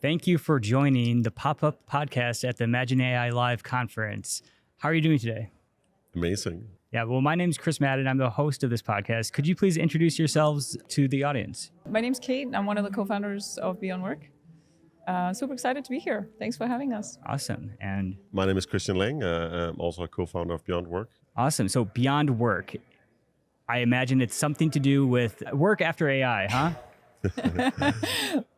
Thank you for joining the Pop-Up Podcast at the Imagine AI Live conference. How are you doing today? Amazing. Yeah, well, my name is Chris Madden. I'm the host of this podcast. Could you please introduce yourselves to the audience? My name's Kate. I'm one of the co-founders of Beyond Work. Super excited to be here. Thanks for having us. Awesome. And My name is Lanng. I'm also a co-founder of Beyond Work. awesome. So Beyond Work, I imagine it's something to do with work after AI, huh?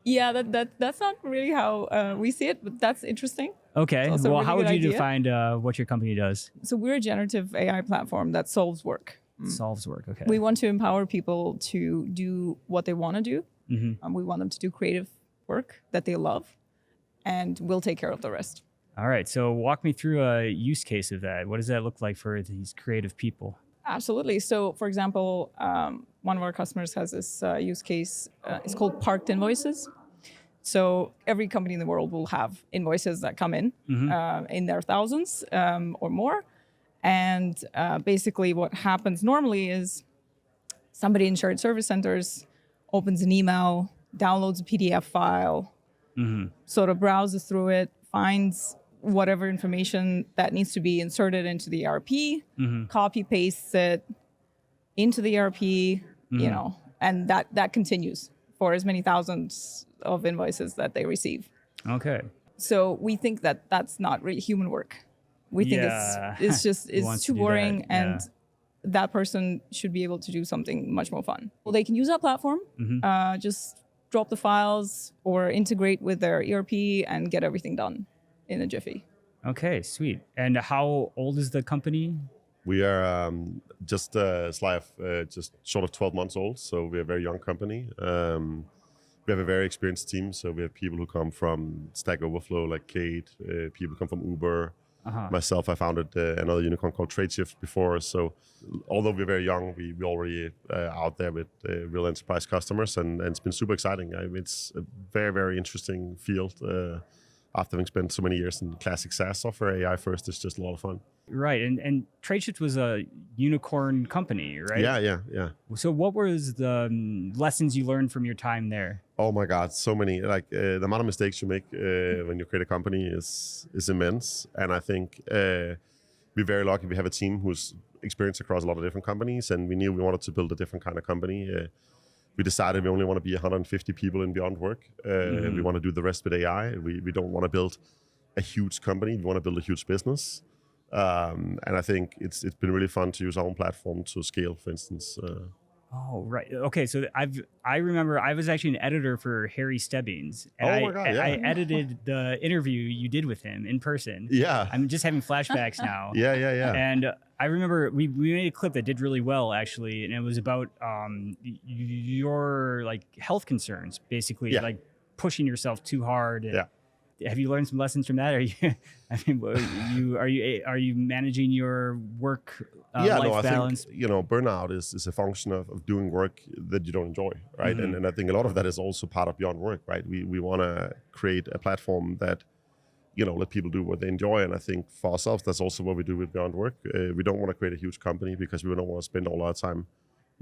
Yeah, that's not really how we see it, but that's interesting. Okay. also a Well, really how would good you idea. define what your company does? So we're a generative AI platform that solves work. Solves work. Okay. We want to empower people to do what they want to do. We want them to do creative work that they love, and we'll take care of the rest. All right. So walk me through a use case of that. What does that look like for these creative people? Absolutely. So, for example, one of our customers has this use case. It's called parked invoices. So every company in the world will have invoices that come in their thousands or more. And basically what happens normally is somebody in shared service centers opens an email, downloads a PDF file, sort of browses through it, finds whatever information that needs to be inserted into the ERP, copy pastes it into the ERP, and that continues for as many thousands of invoices that they receive. Okay. So we think that that's not really human work. We think it's too boring, and that person should be able to do something much more fun. Well, they can use our platform, just drop the files or integrate with their ERP and get everything done in a jiffy. Okay, sweet. And how old is the company? We are just short of 12 months old, so we're a very young company. We have a very experienced team, so we have people who come from Stack Overflow, like Kate, people come from Uber. Myself, I founded another unicorn called Tradeshift before. So although we're very young, we're already out there with real enterprise customers, and it's been super exciting. It's a very, very interesting field. After having spent so many years in classic SaaS software, AI first is just a lot of fun. Right, and Tradeshift was a unicorn company, right? Yeah. So what was the lessons you learned from your time there? Oh my God, so many. The amount of mistakes you make when you create a company is immense. And I think we're very lucky we have a team who's experienced across a lot of different companies, and we knew we wanted to build a different kind of company. We decided we only want to be 150 people in Beyond Work. We want to do the rest with AI. We don't want to build a huge company. We want to build a huge business. And I think it's been really fun to use our own platform to scale, for instance. Oh, right. Okay, so I remember I was actually an editor for Harry Stebbings. And my God, yeah. I edited the interview you did with him in person. Yeah. I'm just having flashbacks now. Yeah. And I remember we made a clip that did really well, actually, and it was about your health concerns, basically, like pushing yourself too hard. Yeah. Have you learned some lessons from that? Are you managing your work life balance? I think burnout is a function of doing work that you don't enjoy, right? And I think a lot of that is also part of Beyond Work, right? We want to create a platform that let people do what they enjoy, and I think for ourselves that's also what we do with Beyond Work. We don't want to create a huge company because we don't want to spend all our time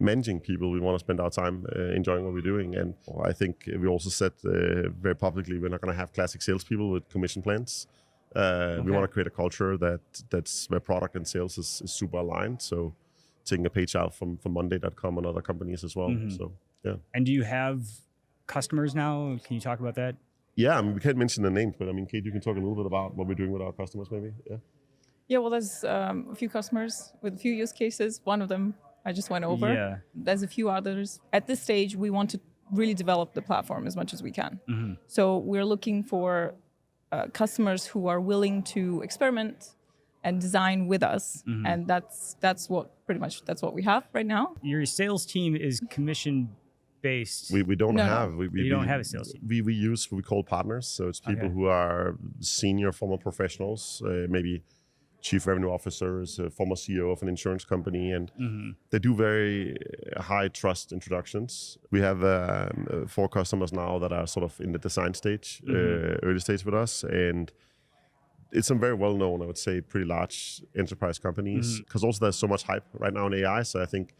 managing people. We want to spend our time enjoying what we're doing. And I think we also said very publicly we're not going to have classic salespeople with commission plans. We want to create a culture that's where product and sales is super aligned. So taking a page out from Monday.com and other companies as well. So yeah. And do you have customers now? Can you talk about that? Yeah, we can't mention the names, but Kate, you can talk a little bit about what we're doing with our customers, maybe. Yeah, well, there's a few customers with a few use cases. One of them I just went over. Yeah. There's a few others. At this stage, we want to really develop the platform as much as we can. So we're looking for customers who are willing to experiment and design with us, and that's what we have right now. Your sales team is commission based. We don't have. You don't have a sales team. We use what we call partners. So it's people who are senior former professionals, maybe chief revenue officers, former CEO of an insurance company, and they do very high trust introductions. We have 4 customers now that are sort of in the design stage, early stage with us, and it's some very well-known, I would say, pretty large enterprise companies, because also there's so much hype right now in AI. So I think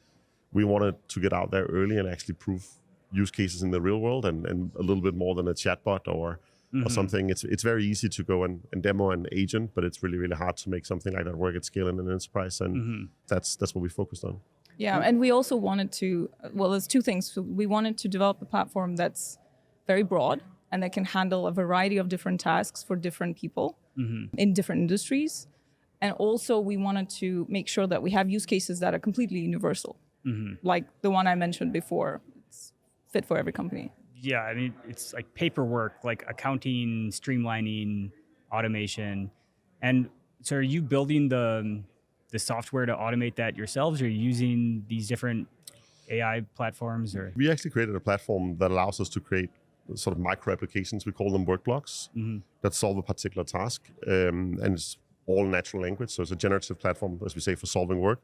we wanted to get out there early and actually prove use cases in the real world, and a little bit more than a chatbot or or something. It's very easy to go and demo an agent, but it's really, really hard to make something like that work at scale in an enterprise. And that's what we focused on. Yeah, and we also wanted to, well, there's two things. So we wanted to develop a platform that's very broad and that can handle a variety of different tasks for different people in different industries. And also we wanted to make sure that we have use cases that are completely universal. Like the one I mentioned before, it's fit for every company. Yeah, I mean, it's like paperwork, like accounting, streamlining, automation. And so are you building the software to automate that yourselves, or are you using these different AI platforms? Or we actually created a platform that allows us to create sort of micro applications. We call them work blocks that solve a particular task. And it's all natural language. So it's a generative platform, as we say, for solving work.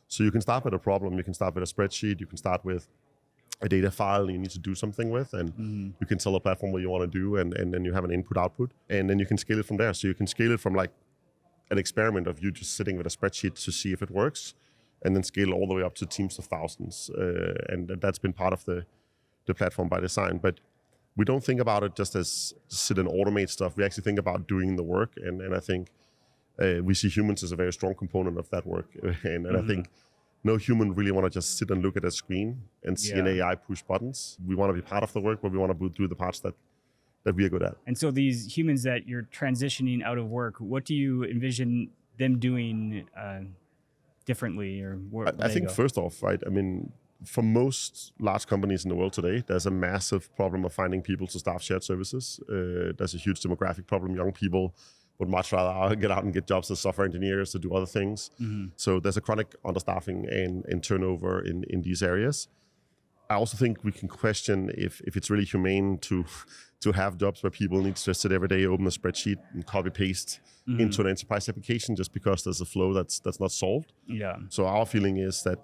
So you can start with a problem, you can start with a spreadsheet, you can start with a data file you need to do something with, and you can tell the platform what you want to do, and then you have an input-output, and then you can scale it from there. So you can scale it from like an experiment of you just sitting with a spreadsheet to see if it works, and then scale all the way up to teams of thousands. And that's been part of the platform by design. But we don't think about it just as sit and automate stuff. We actually think about doing the work, and I think we see humans as a very strong component of that work. And I think no human really want to just sit and look at a screen and see an AI push buttons. We want to be part of the work, but we want to do the parts that we are good at. And so these humans that you're transitioning out of work, what do you envision them doing differently? Or I think first off, right, I mean, for most large companies in the world today, there's a massive problem of finding people to staff shared services. There's a huge demographic problem. Young people would much rather get out and get jobs as software engineers to do other things. So there's a chronic understaffing and turnover in these areas. I also think we can question if it's really humane to have jobs where people need to just sit every day, open a spreadsheet and copy paste into an enterprise application just because there's a flow that's not solved. Yeah. So our feeling is that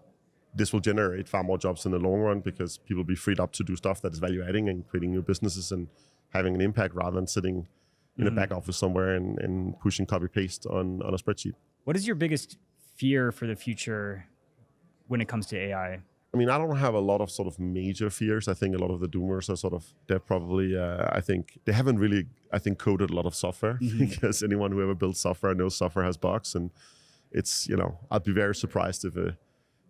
this will generate far more jobs in the long run because people will be freed up to do stuff that is value adding and creating new businesses and having an impact rather than sitting in a back office somewhere and pushing copy paste on a spreadsheet. What is your biggest fear for the future when it comes to AI? I mean, I don't have a lot of sort of major fears. I think a lot of the doomers are they're probably, I think, they haven't really, coded a lot of software because anyone who ever builds software knows software has bugs. And it's, I'd be very surprised if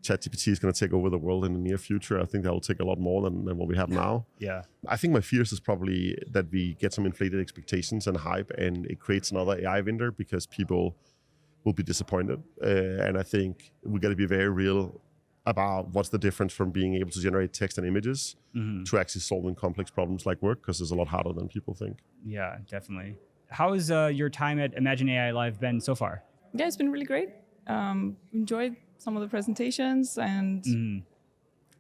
ChatGPT is going to take over the world in the near future. I think that will take a lot more than what we have now. Yeah. I think my fears is probably that we get some inflated expectations and hype and it creates another AI vendor because people will be disappointed. And I think we got to be very real about what's the difference from being able to generate text and images to actually solving complex problems like work, because it's a lot harder than people think. Yeah, definitely. How has your time at Imagine AI Live been so far? Yeah, it's been really great. Enjoyed some of the presentations and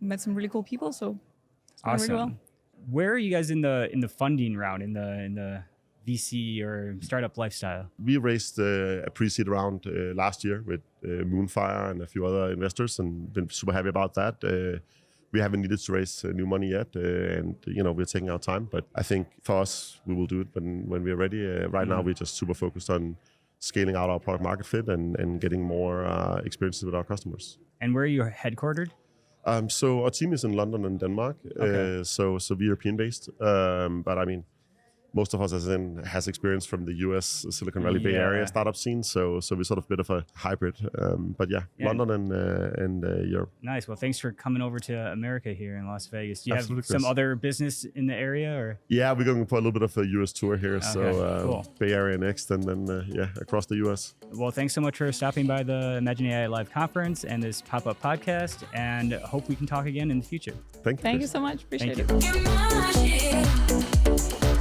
met some really cool people. So it's going Awesome. really well. Where are you guys in the funding round in the VC or startup lifestyle? We raised a pre-seed round last year with Moonfire and a few other investors, and been super happy about that. We haven't needed to raise new money yet, and we're taking our time. But I think for us, we will do it when we're ready. Right now, we're just super focused on scaling out our product market fit and getting more experiences with our customers. And where are you headquartered? So our team is in London and Denmark. Okay. So we're European based. But I mean, most of us has experience from the US Silicon Valley Bay Area startup scene. So we're sort of a bit of a hybrid. But yeah, London and Europe. Nice. Well, thanks for coming over to America here in Las Vegas. Do you Absolutely, have some Chris. other business in the area, or? Yeah, we're going for a little bit of a US tour here. Okay, So cool. Bay Area next, and then across the US. Well, thanks so much for stopping by the Imagine AI Live conference and this pop-up podcast, and hope we can talk again in the future. Thank you. Thank you Chris. so much. Appreciate Thank it. you.